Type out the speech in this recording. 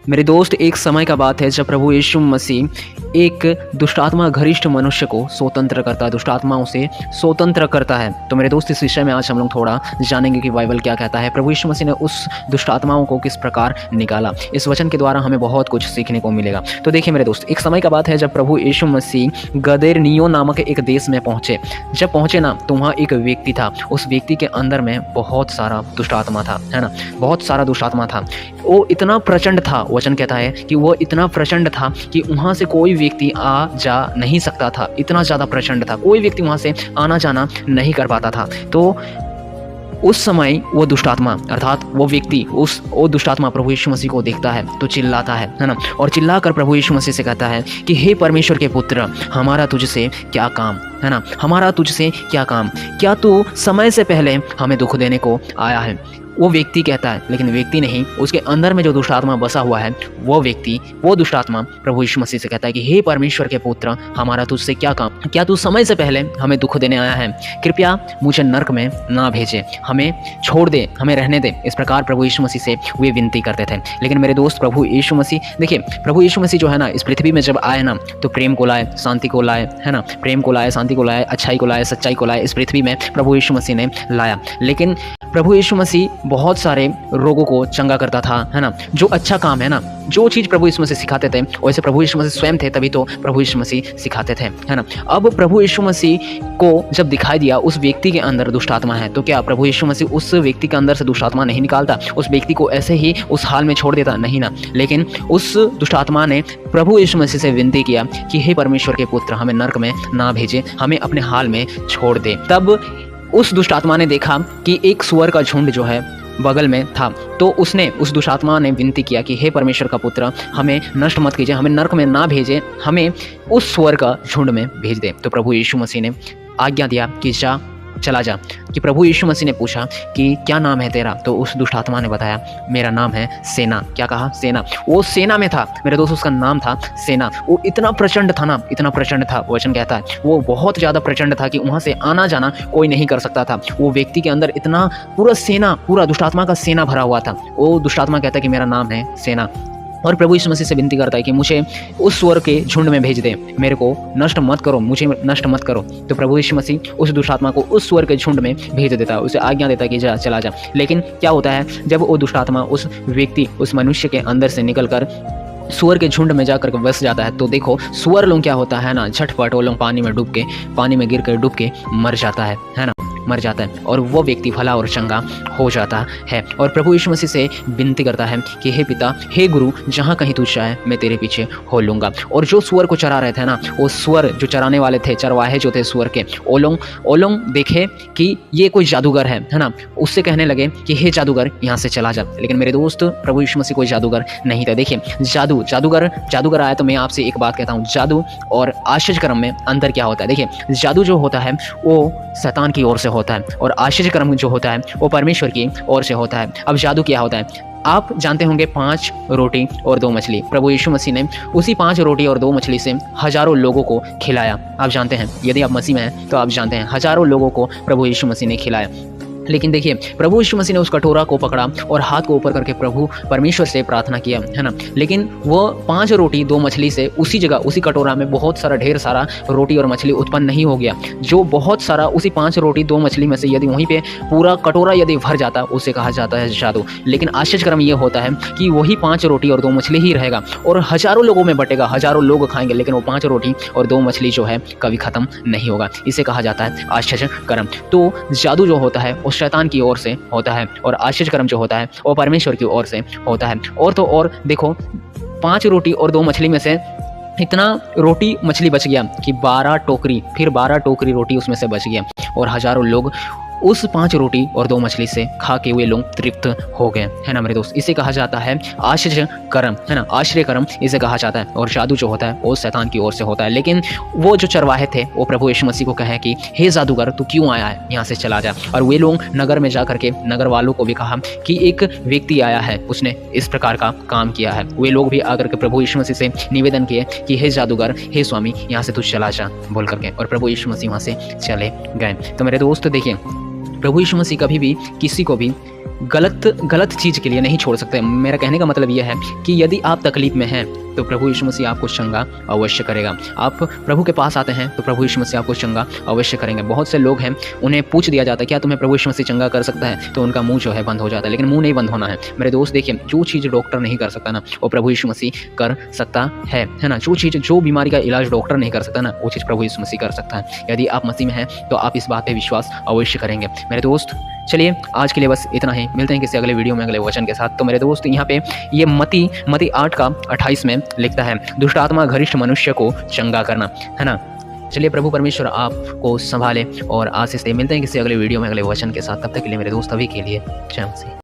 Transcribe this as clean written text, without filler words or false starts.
मेरे दोस्त, एक समय का बात है जब प्रभु यीशु मसीह एक दुष्टात्मा घरिष्ठ मनुष्य को स्वतंत्र करता है, दुष्टात्माओं से स्वतंत्र करता है। तो मेरे दोस्त, इस विषय में आज हम लोग थोड़ा जानेंगे कि बाइबल क्या कहता है। प्रभु यीशु मसीह ने उस दुष्टात्माओं को किस प्रकार निकाला। इस वचन के द्वारा हमें बहुत कुछ सीखने को मिलेगा। तो देखिए मेरे दोस्त, एक समय का बात है जब प्रभु यीशु मसीह गदरेनियों नामक एक देश में पहुँचे। जब पहुँचे ना, तो वहाँ एक व्यक्ति था। उस व्यक्ति के अंदर में बहुत सारा दुष्टात्मा था, है ना, बहुत सारा दुष्टात्मा था। वो इतना प्रचंड था, वचन कहता है कि वो इतना प्रचंड था कि वहाँ से कोई व्यक्ति आ जा नहीं सकता था। इतना ज़्यादा प्रचंड था, कोई व्यक्ति वहाँ से आना जाना नहीं कर पाता था। तो उस समय वो दुष्टात्मा अर्थात वो व्यक्ति वो दुष्टात्मा प्रभु यीशु मसीह को देखता है तो चिल्लाता है ना, और चिल्लाकर प्रभु यीशु मसीह से कहता है कि हे परमेश्वर के पुत्र, हमारा तुझसे क्या काम, है ना, हमारा तुझसे क्या काम, क्या तू समय से पहले हमें दुख देने को आया है। वो व्यक्ति कहता है, लेकिन व्यक्ति नहीं, उसके अंदर में जो दुष्टात्मा बसा हुआ है वो व्यक्ति, वो दुष्टात्मा प्रभु यीशु मसीह से कहता है कि हे परमेश्वर के पुत्र, हमारा तुझसे क्या काम, क्या तू समय से पहले हमें दुख देने आया है। कृपया मुझे नरक में ना भेजे, हमें छोड़ दे, हमें रहने दे। इस प्रकार प्रभु यीशु मसीह से वे विनती करते थे। लेकिन मेरे दोस्त, प्रभु यीशु मसीह, देखिए प्रभु यीशु मसीह जो है ना, इस पृथ्वी में जब आए ना, तो प्रेम को लाए, शांति को लाए, है ना, प्रेम को लाए, शांति को लाए, अच्छाई को लाए, सच्चाई को लाए। इस पृथ्वी में प्रभु यीशु मसीह ने लाया। लेकिन प्रभु यीशु मसीह बहुत सारे रोगों को चंगा करता था, है ना। जो अच्छा काम है ना, जो चीज़ प्रभु यीशु मसीह सिखाते थे, वैसे प्रभु यीशु मसीह स्वयं थे, तभी तो प्रभु यीशु मसीह सिखाते थे, है ना। अब प्रभु यीशु मसीह को जब दिखाई दिया उस व्यक्ति के अंदर दुष्टात्मा है, तो क्या प्रभु यीशु मसीह उस व्यक्ति के अंदर से दुष्टात्मा नहीं निकालता, उस व्यक्ति को ऐसे ही उस हाल में छोड़ देता? नहीं ना। लेकिन उस दुष्टात्मा ने प्रभु यीशु मसीह से विनती किया कि हे परमेश्वर के पुत्र, हमें नरक में ना भेजे, हमें अपने हाल में छोड़ दे। तब उस दुष्टात्मा ने देखा कि एक सूअर का झुंड जो है बगल में था, तो उस दुष्टात्मा ने विनती किया कि हे परमेश्वर का पुत्र, हमें नष्ट मत कीजिए, हमें नरक में ना भेजे, हमें उस सूअर का झुंड में भेज दे। तो प्रभु यीशु मसीह ने आज्ञा दिया कि चला जा। कि प्रभु यीशु मसीह ने पूछा कि क्या नाम है तेरा? तो उस दुष्टात्मा ने बताया, मेरा नाम है सेना। क्या कहा? सेना। वो सेना में था मेरे दोस्त, उसका नाम था सेना। वो इतना प्रचंड था ना, इतना प्रचंड था, वचन कहता है वो बहुत ज़्यादा प्रचंड था कि वहाँ से आना जाना कोई नहीं कर सकता था। वो व्यक्ति के अंदर इतना पूरा सेना, पूरा दुष्टात्मा का सेना भरा हुआ था। वो दुष्टात्मा कहता है कि मेरा नाम है सेना, और प्रभु यीशु मसीह से विनती करता है कि मुझे उस सूअर के झुंड में भेज दे, मेरे को नष्ट मत करो, मुझे नष्ट मत करो। तो प्रभु यीशु मसीह उस दुष्टात्मा को उस सूअर के झुंड में भेज देता है, उसे आज्ञा देता है कि जा, चला जा। लेकिन क्या होता है, जब वो दुष्टात्मा उस व्यक्ति, उस मनुष्य के अंदर से निकलकर सूअर के झुंड में जाकर बस जाता है, तो देखो सूअर लोग क्या होता है ना, झटपट वो लोग पानी में गिर कर डूब के मर जाता है ना, मर जाता है, और वो व्यक्ति भला और चंगा हो जाता है। और प्रभु यीशु मसीह से विनती करता है कि हे पिता, हे गुरु, जहाँ कहीं तू चाहे मैं तेरे पीछे हो लूँगा। और जो सूअर को चरा रहे थे ना, वो सूअर जो चराने वाले थे, चरवाहे जो थे सूअर के, वो लोग देखे कि ये कोई जादूगर है ना, उससे कहने लगे कि हे जादूगर, यहाँ से चला जा। लेकिन मेरे दोस्त, प्रभु यीशु मसीह कोई जादूगर नहीं था। देखिए जादूगर आया तो मैं आपसे एक बात कहता हूँ, जादू और आश्चर्यकर्म में अंतर क्या होता है। देखिए जादू जो होता है वो शैतान की ओर से होता है, और आश्चर्यकर्म जो होता है वो परमेश्वर की ओर से होता है। अब जादू क्या होता है, आप जानते होंगे 5 रोटी और 2 मछली। प्रभु यीशु मसीह ने उसी 5 रोटी और 2 मछली से हजारों लोगों को खिलाया। आप जानते हैं, यदि आप मसीह में हैं तो आप जानते हैं, हजारों लोगों को प्रभु यीशु मसीह ने खिलाया। लेकिन देखिए प्रभु यीशु मसीह ने उस कटोरा को पकड़ा और हाथ को ऊपर करके प्रभु परमेश्वर से प्रार्थना किया, है ना। लेकिन वो 5 रोटी 2 मछली से उसी जगह, उसी कटोरा में बहुत सारा, ढेर सारा रोटी और मछली उत्पन्न नहीं हो गया। जो बहुत सारा, उसी 5 रोटी 2 मछली में से यदि वहीं पे पूरा कटोरा यदि भर जाता, उसे कहा जाता है जादू। लेकिन आश्चर्यक्रम ये होता है कि वही 5 रोटी और 2 मछली ही रहेगा और हजारों लोगों में बटेगा, हजारों लोग खाएंगे, लेकिन वो 5 रोटी और 2 मछली जो है कभी खत्म नहीं होगा। इसे कहा जाता है आश्चर्यक्रम। तो जादू जो होता है वो शैतान की ओर से होता है, और आश्चर्यकर्म जो होता है वो परमेश्वर की ओर से होता है। और तो और देखो, 5 रोटी और 2 मछली में से इतना रोटी मछली बच गया कि 12 टोकरी, फिर 12 टोकरी रोटी उसमें से बच गया, और हजारों लोग उस 5 रोटी और 2 मछली से खा के वे लोग तृप्त हो गए, है ना मेरे दोस्त। इसे कहा जाता है आश्चर्यकर्म, है ना, आश्चर्यकर्म इसे कहा जाता है। और जादू जो होता है वो शैतान की ओर से होता है। लेकिन वो जो चरवाहे थे वो प्रभु यीशु मसीह को कहे कि हे जादूगर, तू क्यों आया है, यहाँ से चला जा। और वे लोग नगर में जा करके नगर वालों को भी कहा कि एक व्यक्ति आया है, उसने इस प्रकार का काम किया है। वे लोग भी आकर के प्रभु यीशु मसीह से निवेदन किए कि हे जादूगर, हे स्वामी, यहाँ से तू चला जा बोल करके, और प्रभु यीशु मसीह वहाँ से चले गए। तो मेरे दोस्त देखिए, प्रभु यीशु मसीह कभी भी किसी को भी गलत गलत चीज़ के लिए नहीं छोड़ सकते। मेरा कहने का मतलब ये है कि यदि आप तकलीफ़ में हैं तो प्रभु यीशु मसीह आपको चंगा अवश्य करेगा। आप प्रभु के पास आते हैं तो प्रभु यीशु मसीह आपको चंगा अवश्य करेंगे। बहुत से लोग हैं, उन्हें पूछ दिया जाता है क्या तुम्हें प्रभु यीशु मसीह चंगा कर सकता है, तो उनका मुँह जो है बंद हो जाता है। लेकिन मुँह नहीं बंद होना है मेरे दोस्त। देखिए, जो चीज़ डॉक्टर नहीं कर सकता ना, वो प्रभु यीशु मसीह कर सकता है ना। जो बीमारी का इलाज डॉक्टर नहीं कर सकता ना, वो चीज़ प्रभु यीशु मसीह कर सकता है। यदि आप मसीह में हैं तो आप इस बात पे विश्वास अवश्य करेंगे मेरे दोस्त। चलिए, आज के लिए बस इतना ही। मिलते हैं किसी अगले वीडियो में अगले वचन के साथ। तो मेरे दोस्त, यहाँ पे ये मती 8:28 में लिखता है, दुष्ट आत्मा घरिष्ठ मनुष्य को चंगा करना, है ना। चलिए, प्रभु परमेश्वर आपको संभाले और आशीष दे। मिलते हैं किसी अगले वीडियो में अगले वचन के साथ। तब तक के लिए मेरे दोस्त, अभी के लिए जय मसीह।